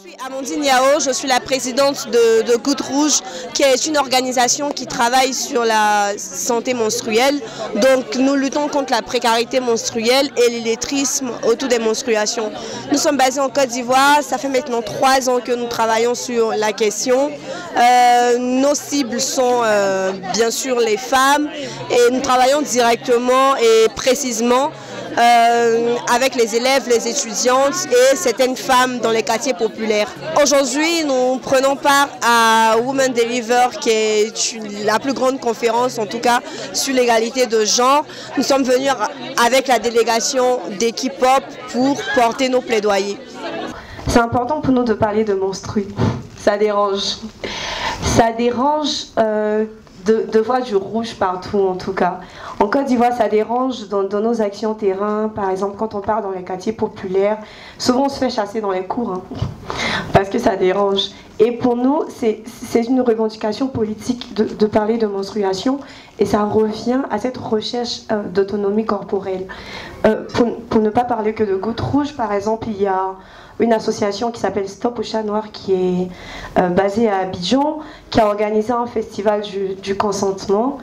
suis Amandine Yao, je suis la présidente de Goutte Rouge, qui est une organisation qui travaille sur la santé menstruelle. Donc nous luttons contre la précarité menstruelle et l'illettrisme autour des menstruations. Nous sommes basés en Côte d'Ivoire, ça fait maintenant 3 ans que nous travaillons sur la question. Nos cibles sont bien sûr les femmes et nous travaillons directement et précisément avec les élèves, les étudiantes et certaines femmes dans les quartiers populaires. Aujourd'hui, nous prenons part à Women Deliver, qui est la plus grande conférence, en tout cas, sur l'égalité de genre. Nous sommes venus avec la délégation d'équipe pop pour porter nos plaidoyers. C'est important pour nous de parler de menstrues. Ça dérange. Ça dérange de voir du rouge partout, en tout cas. En Côte d'Ivoire, ça dérange dans nos actions terrain. Par exemple, quand on part dans les quartiers populaires, souvent on se fait chasser dans les cours, parce que ça dérange. Et pour nous, c'est une revendication politique de parler de menstruation, et ça revient à cette recherche d'autonomie corporelle. Pour ne pas parler que de Goutte Rouge, par exemple, il y a une association qui s'appelle Stop au chat noir, qui est basée à Abidjan, qui a organisé un festival du consentement.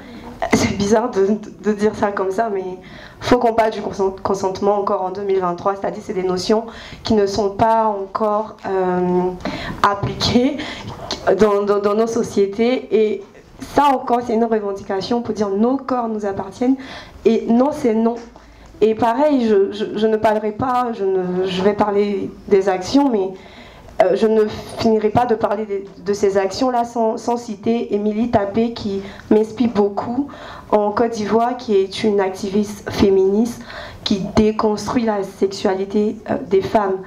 C'est bizarre de dire ça comme ça, mais il faut qu'on parle du consentement encore en 2023, c'est-à-dire c'est des notions qui ne sont pas encore appliquées dans nos sociétés. Et ça encore, c'est une revendication pour dire nos corps nous appartiennent, et non, c'est non. Et pareil, je ne parlerai pas, je vais parler des actions, mais je ne finirai pas de parler de ces actions-là sans citer Émilie Tapé, qui m'inspire beaucoup en Côte d'Ivoire, qui est une activiste féministe qui déconstruit la sexualité des femmes.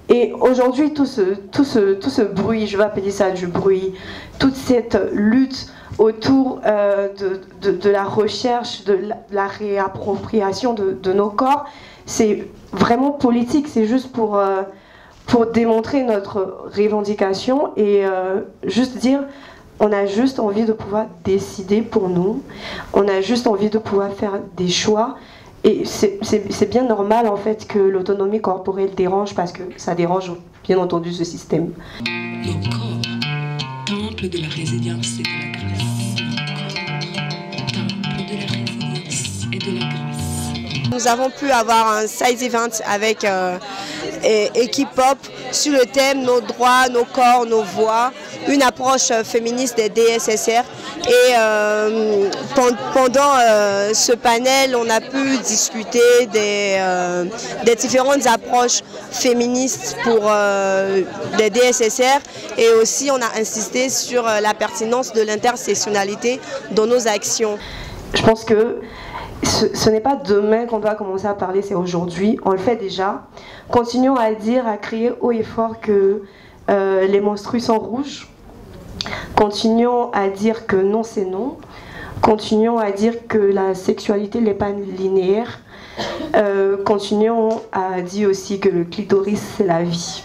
Et aujourd'hui, tout ce bruit, je vais appeler ça du bruit, toute cette lutte autour de la recherche, de la réappropriation de nos corps, c'est vraiment politique, c'est juste pour démontrer notre revendication et juste dire, on a juste envie de pouvoir décider pour nous, on a juste envie de pouvoir faire des choix. Et c'est bien normal en fait que l'autonomie corporelle dérange, parce que ça dérange bien entendu ce système. Nos corps, temple de la résilience et de la grâce. Temple de la résilience et de la grâce. Nous avons pu avoir un side event avec équipe pop sur le thème Nos droits, nos corps, nos voix, une approche féministe des DSSR. Et pendant ce panel, on a pu discuter des différentes approches féministes pour des DSSR, et aussi on a insisté sur la pertinence de l'intersectionnalité dans nos actions. Je pense que ce n'est pas demain qu'on doit commencer à parler, c'est aujourd'hui, on le fait déjà. Continuons à dire, à crier haut et fort que les menstrues sont rouges. Continuons à dire que non, c'est non. Continuons à dire que la sexualité n'est pas linéaire. Continuons à dire aussi que le clitoris, c'est la vie.